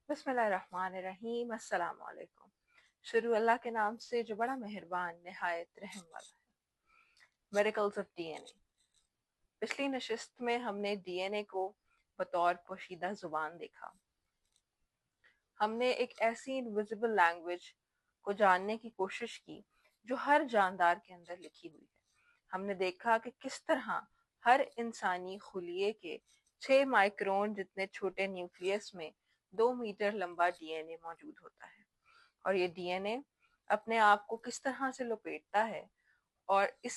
بسم اللہ الرحمن الرحیم۔ السلام علیکم۔ شروع اللہ کے نام سے جو بڑا مہربان نہایت رحم والا ہے۔ میریکلز آف ڈی این اے۔ پچھلی نشست میں ہم نے ڈی این اے کو بطور پوشیدہ زبان دیکھا۔ ہم نے ایک ایسی انویزیبل لینگویج کو جاننے کی کوشش کی جو ہر جاندار کے اندر لکھی ہوئی ہے۔ ہم نے دیکھا کہ کس طرح ہر انسانی خلیے کے 6 مائکرون جتنے چھوٹے نیوکلیس میں 2 میٹر لمبا ڈی این اے موجود ہوتا ہے، اور یہ ڈی این اے اپنے آپ کو کس طرح سے لپیٹتا ہے، اور اس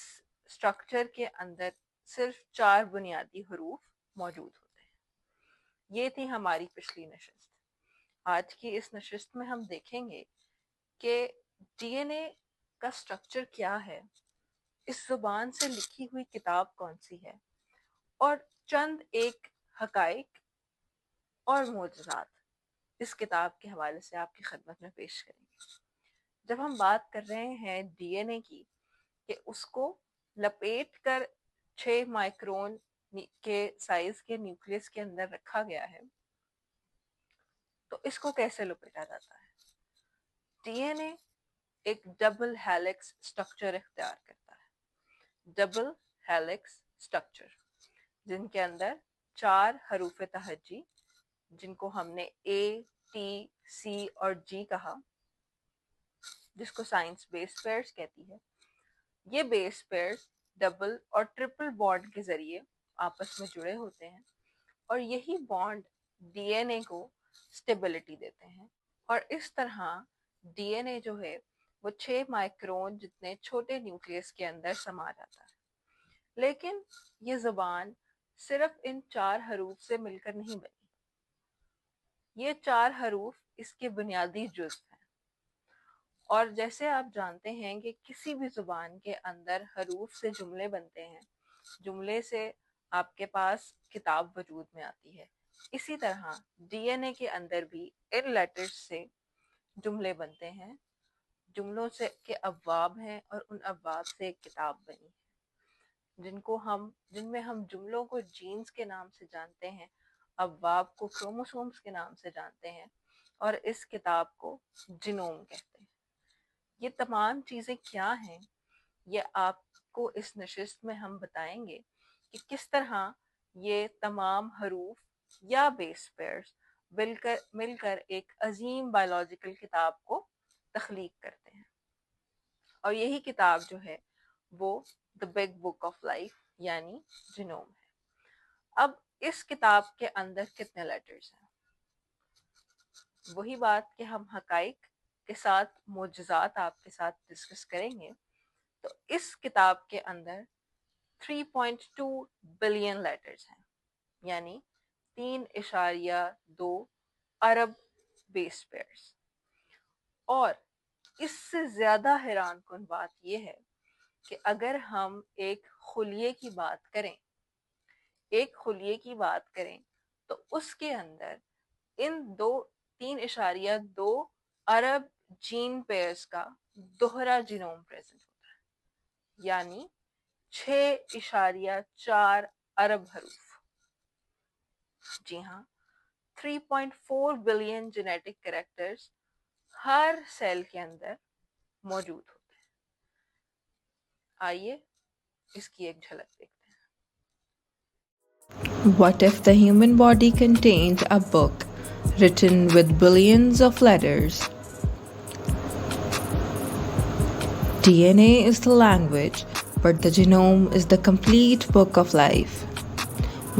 سٹرکچر کے اندر صرف 4 بنیادی حروف موجود ہوتے ہیں۔ یہ تھی ہماری پچھلی نشست۔ آج کی اس نشست میں ہم دیکھیں گے کہ ڈی این اے کا سٹرکچر کیا ہے، اس زبان سے لکھی ہوئی کتاب کون سی ہے، اور چند ایک حقائق اور معجزات اس کتاب کے حوالے سے آپ کی خدمت میں پیش کریں گے۔ جب ہم بات کر رہے ہیں ڈی این اے کی کہ اس کو لپیٹ کر 6 مائکرون کے سائز کے نیوکلیس کے اندر رکھا گیا ہے، تو اس کو کیسے لپیٹا جاتا ہے؟ ڈی این اے ایک ڈبل ہیلکس سٹرکچر اختیار کرتا ہے۔ ڈبل ہیلکس سٹرکچر جن کے اندر 4 حروف تہجی، جن کو ہم نے اے، ٹی، سی اور جی کہا، جس کو سائنس بیس پیئرز کہتی ہے۔ یہ بیس پیئرز ڈبل اور ٹرپل بانڈ کے ذریعے آپس میں جڑے ہوتے ہیں، اور یہی بانڈ ڈی این اے کو سٹیبلٹی دیتے ہیں، اور اس طرح ڈی این اے جو ہے وہ 6 مائکرون جتنے چھوٹے نیوکلیس کے اندر سما جاتا ہے۔ لیکن یہ زبان صرف ان 4 حروف سے مل کر نہیں بنی۔ یہ 4 حروف اس کے بنیادی جزو ہیں، اور جیسے آپ جانتے ہیں کہ کسی بھی زبان کے اندر حروف سے جملے بنتے ہیں، جملے سے آپ کے پاس کتاب وجود میں آتی ہے، اسی طرح ڈی این اے کے اندر بھی ان لیٹرز سے جملے بنتے ہیں، جملوں سے کے ابواب ہیں، اور ان ابواب سے ایک کتاب بنی ہے، جن میں ہم جملوں کو جینز کے نام سے جانتے ہیں، ابواب کو کروموسومز کے نام سے جانتے ہیں، اور اس کتاب کو جینوم کہتے ہیں۔ یہ تمام چیزیں کیا ہیں، یہ آپ کو اس نشست میں ہم بتائیں گے کہ کس طرح یہ تمام حروف یا بیس پیئرز مل کر ایک عظیم بایولوجیکل کتاب کو تخلیق کرتے ہیں، اور یہی کتاب جو ہے وہ the big book of life یعنی جینوم ہے۔ اب اس کتاب کے اندر کتنے لیٹرز ہیں؟ وہی بات کہ ہم حقائق کے ساتھ معجزات آپ کے ساتھ ڈسکس کریں گے۔ تو اس کتاب کے اندر 3.2 بلین لیٹرز ہیں، یعنی 3.2 ارب بیس پیئرز۔ اور اس سے زیادہ حیران کن بات یہ ہے کہ اگر ہم ایک خلیے کی بات کریں تو اس کے اندر ان 3.2 ارب جین پیئرز کا دوہرا جینوم پریزنٹ ہوتا ہے، یعنی 6.4 ارب حروف۔ جی ہاں، 3.4 بلین جینیٹک کریکٹرز ہر سیل کے اندر موجود ہوتے ہیں۔ آئیے اس کی ایک جھلک دیکھتے ہیں۔ What if the human body contained a book written with billions of letters? DNA is the language, but the genome is the complete book of life.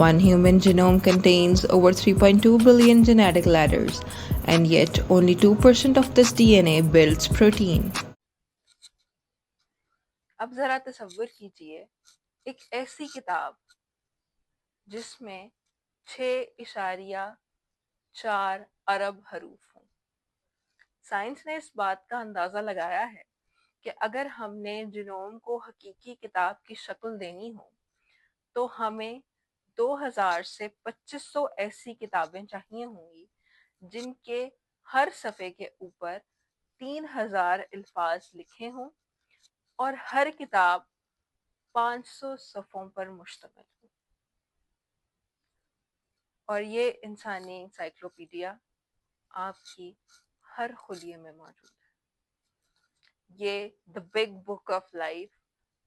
One human genome contains over 3.2 billion genetic letters, and yet only 2% of this DNA builds protein. اب ذرا تصور کیجئے ایک ایسی کتاب جس میں 6.4 ارب حروف ہوں۔ سائنس نے اس بات کا اندازہ لگایا ہے کہ اگر ہم نے جینوم کو حقیقی کتاب کی شکل دینی ہو تو ہمیں 2000 سے 2500 ایسی کتابیں چاہیے ہوں گی جن کے ہر صفحے کے اوپر 3000 الفاظ لکھے ہوں، اور ہر کتاب 500 صفحوں پر مشتمل ہو۔ اور یہ انسانی انسائکلوپیڈیا آپ کی ہر خلیے میں موجود ہے. یہ the big book of life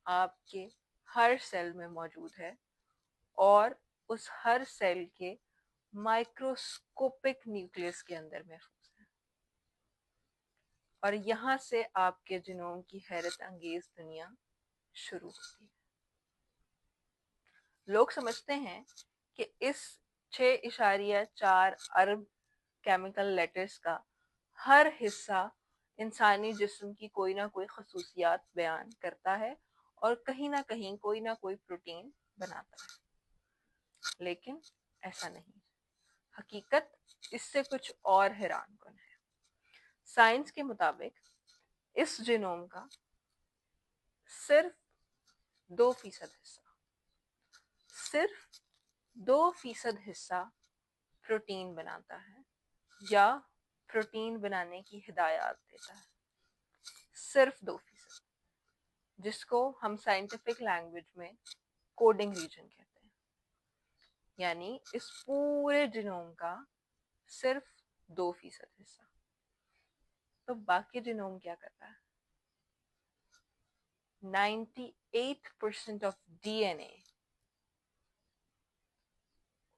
آپ کے ہر سیل میں موجود ہے اور اس ہر سیل کے مائکروسکوپک نیوکلیس کے اندر محفوظ ہے. اور یہاں سے آپ کے جنوم کی حیرت انگیز دنیا شروع ہوتی ہے. لوگ سمجھتے ہیں کہ اس 6.4 ارب کیمیکل لیٹرز کا ہر حصہ انسانی جسم کی کوئی نہ کوئی خصوصیات بیان کرتا ہے اور کہیں نہ کہیں کوئی نہ کوئی پروٹین بناتا ہے. لیکن ایسا نہیں. حقیقت اس سے کچھ اور حیران کن ہے. سائنس کے مطابق اس جنوم کا صرف 2% حصہ صرف 2% حصہ پروٹین بناتا ہے یا پروٹین بنانے کی ہدایات دیتا ہے. صرف 2%، جس کو ہم سائنٹیفک لینگویج میں کوڈنگ ریجن کہتے ہیں. یعنی اس پورے جنوم کا صرف 2% حصہ. تو باقی جنوم کیا کرتا ہے؟ 98% آف ڈی این اے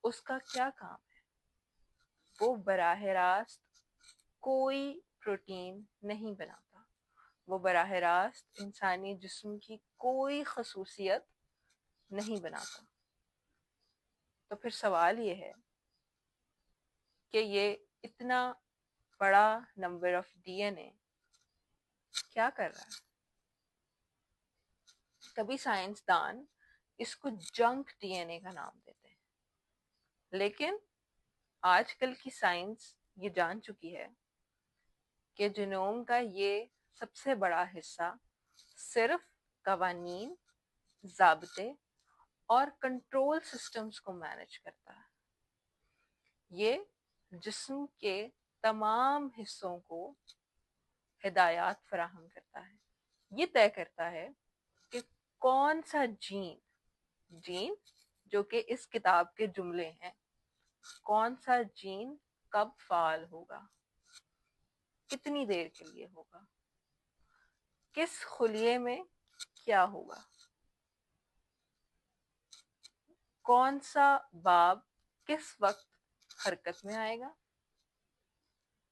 اس کا کیا کام ہے؟ وہ براہ راست کوئی پروٹین نہیں بناتا. وہ براہ راست انسانی جسم کی کوئی خصوصیت نہیں بناتا. تو پھر سوال یہ ہے کہ یہ اتنا بڑا نمبر آف ڈی این اے کیا کر رہا ہے؟ کبھی سائنسدان اس کو جنک ڈی این اے کا نام دیتے ہیں، لیکن آج کل کی سائنس یہ جان چکی ہے کہ جنوم کا یہ سب سے بڑا حصہ صرف قوانین، ضابطے اور کنٹرول سسٹمز کو مینج کرتا ہے. یہ جسم کے تمام حصوں کو ہدایات فراہم کرتا ہے. یہ طے کرتا ہے کہ کون سا جین جو کہ اس کتاب کے جملے ہیں، کون سا جین کب فعال ہوگا، کتنی دیر کے لیے ہوگا، کس خلیے میں کیا ہوگا، کون سا باب کس وقت حرکت میں آئے گا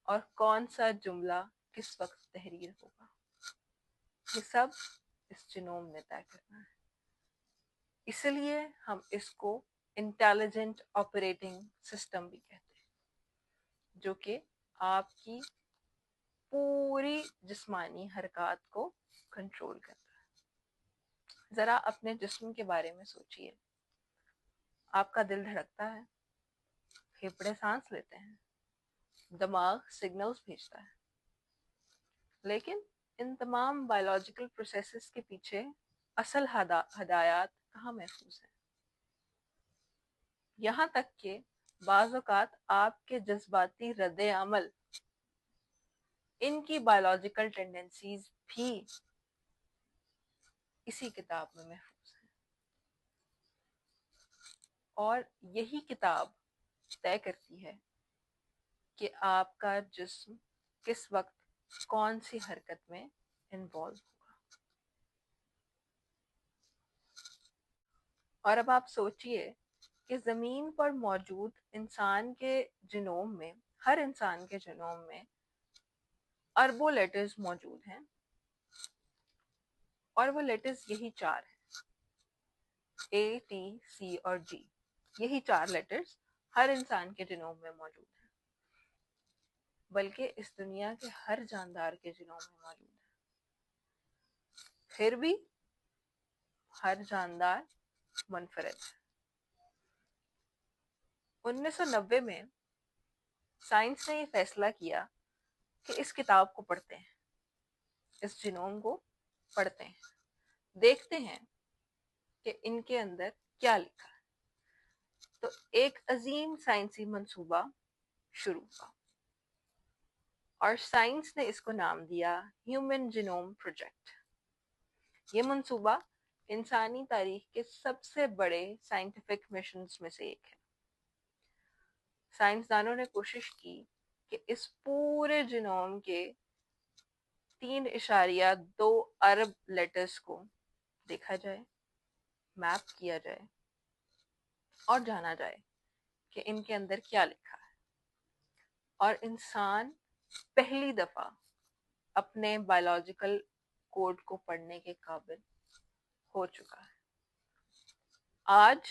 اور کون سا جملہ کس وقت تحریر ہوگا. یہ سب اس جنوم نے طے کرنا ہے. اس لیے ہم اس کو انٹیلیجنٹ آپریٹنگ سسٹم بھی کہتے ہیں، جو کہ آپ کی پوری جسمانی حرکات کو کنٹرول کرتا ہے. ذرا اپنے جسم کے بارے میں سوچئے. آپ کا دل دھڑکتا ہے، پھیپھڑے سانس لیتے ہیں، دماغ سگنلز بھیجتا ہے. لیکن ان تمام بایولوجیکل پروسیسز کے پیچھے اصل ہدایات کہاں محفوظ ہیں؟ یہاں تک کہ بعض اوقات آپ کے جذباتی رد عمل، ان کی بایولوجیکل ٹینڈنسیز بھی اسی کتاب میں محفوظ ہیں. اور یہی کتاب طے کرتی ہے کہ آپ کا جسم کس وقت کون سی حرکت میں انوالو ہوگا. اور اب آپ سوچئے کہ زمین پر موجود انسان کے جنوم میں، ہر انسان کے جنوم میں اربوں لیٹرز موجود ہیں، اور وہ لیٹرز یہی 4 ہیں، اے، ٹی، سی اور جی. یہی 4 لیٹرز ہر انسان کے جنوم میں موجود ہیں، بلکہ اس دنیا کے ہر جاندار کے جنوم میں موجود ہیں. پھر بھی ہر جاندار منفرد ہے. 1990 میں سائنس نے یہ فیصلہ کیا کہ اس کتاب کو پڑھتے ہیں، اس جنوم کو پڑھتے ہیں، دیکھتے ہیں کہ ان کے اندر کیا لکھا ہے. تو ایک عظیم سائنسی منصوبہ شروع ہوا اور سائنس نے اس کو نام دیا ہیومن جینوم پروجیکٹ. یہ منصوبہ انسانی تاریخ کے سب سے بڑے سائنٹیفک مشنز میں سے ایک ہے. سائنسدانوں نے کوشش کی کہ اس پورے جنوم کے 3.2 ارب لیٹرز کو دیکھا جائے، میپ کیا جائے اور جانا جائے کہ ان کے اندر کیا لکھا ہے، اور انسان پہلی دفعہ اپنے بایولوجیکل کوڈ کو پڑھنے کے قابل ہو چکا ہے۔ آج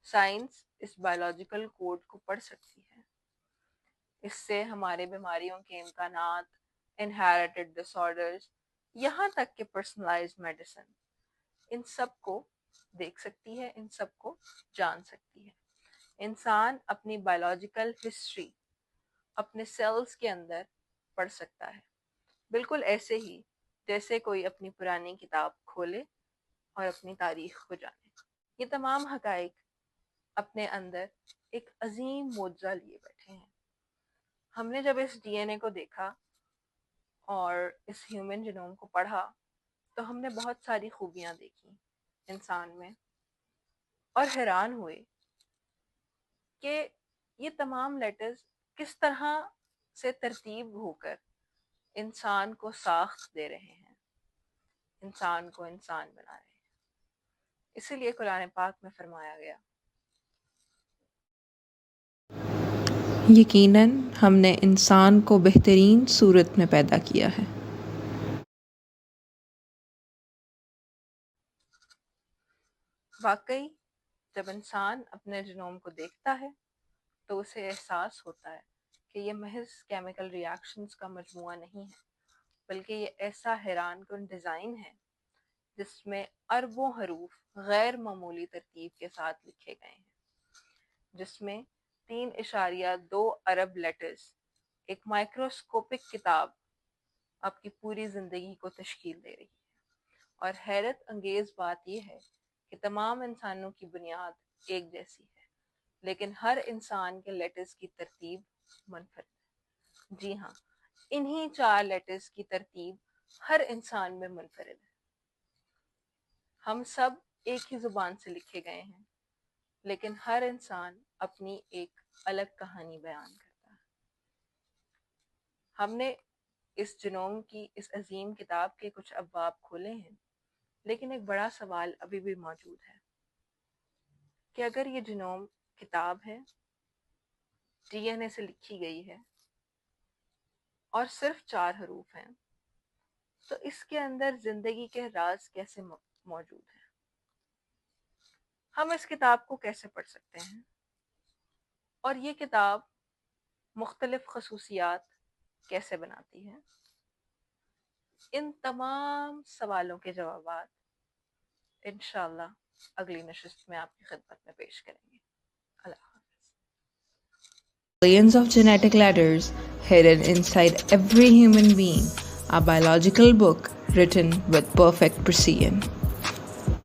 سائنس اس بایولوجیکل کوڈ کو پڑھ سکتی ہے، اس سے ہمارے بیماریوں کے امکانات، انہیریٹڈ ڈس آرڈرز، یہاں تک کہ پرسنلائزڈ میڈیسن، ان سب کو دیکھ سکتی ہے، ان سب کو جان سکتی ہے۔ انسان اپنی بایولوجیکل ہسٹری اپنے سیلز کے اندر پڑھ سکتا ہے، بالکل ایسے ہی جیسے کوئی اپنی پرانی کتاب کھولے اور اپنی تاریخ کو جانے۔ یہ تمام حقائق اپنے اندر ایک عظیم معجزہ لیے بیٹھے ہیں۔ ہم نے جب اس ڈی این اے کو دیکھا اور اس ہیومن جینوم کو پڑھا تو ہم نے بہت ساری خوبیاں دیکھی انسان میں، اور حیران ہوئے کہ یہ تمام لیٹرز کس طرح سے ترتیب ہو کر انسان کو ساخت دے رہے ہیں، انسان کو انسان بنا رہے ہیں۔ اسی لیے قرآن پاک میں فرمایا گیا، یقیناً ہم نے انسان کو بہترین صورت میں پیدا کیا ہے۔ واقعی جب انسان اپنے جنوم کو دیکھتا ہے تو اسے احساس ہوتا ہے کہ یہ محض کیمیکل ری ایکشنز کا مجموعہ نہیں ہے، بلکہ یہ ایسا حیران کن ڈیزائن ہے جس میں اربوں حروف غیر معمولی ترتیب کے ساتھ لکھے گئے ہیں، جس میں 3.2 ارب لیٹرز ایک مائکروسکوپک کتاب آپ کی پوری زندگی کو تشکیل دے رہی ہے۔ اور حیرت انگیز بات یہ ہے کہ تمام انسانوں کی بنیاد ایک جیسی ہے، لیکن ہر انسان کے لیٹرز کی ترتیب منفرد ہے۔ جی ہاں، انہی 4 لیٹرز کی ترتیب ہر انسان میں منفرد ہے۔ ہم سب ایک ہی زبان سے لکھے گئے ہیں، لیکن ہر انسان اپنی ایک الگ کہانی بیان کرتا ہے۔ ہم نے اس جنوم کی اس عظیم کتاب کے کچھ ابواب کھولے ہیں، لیکن ایک بڑا سوال ابھی بھی موجود ہے کہ اگر یہ جنوم کتاب ہے، ڈی این اے سے لکھی گئی ہے اور صرف 4 حروف ہیں، تو اس کے اندر زندگی کے راز کیسے موجود ہیں؟ ہم اس کتاب کو کیسے پڑھ سکتے ہیں؟ اور یہ کتاب مختلف خصوصیات کیسے بناتی ہے؟ ان تمام سوالوں کے جوابات انشاءاللہ اگلی نشست میں آپ کی خدمت میں پیش کریں گے۔ اللہ حافظ۔ Billions of genetic letters hidden inside every human being, a biological book written with perfect precision.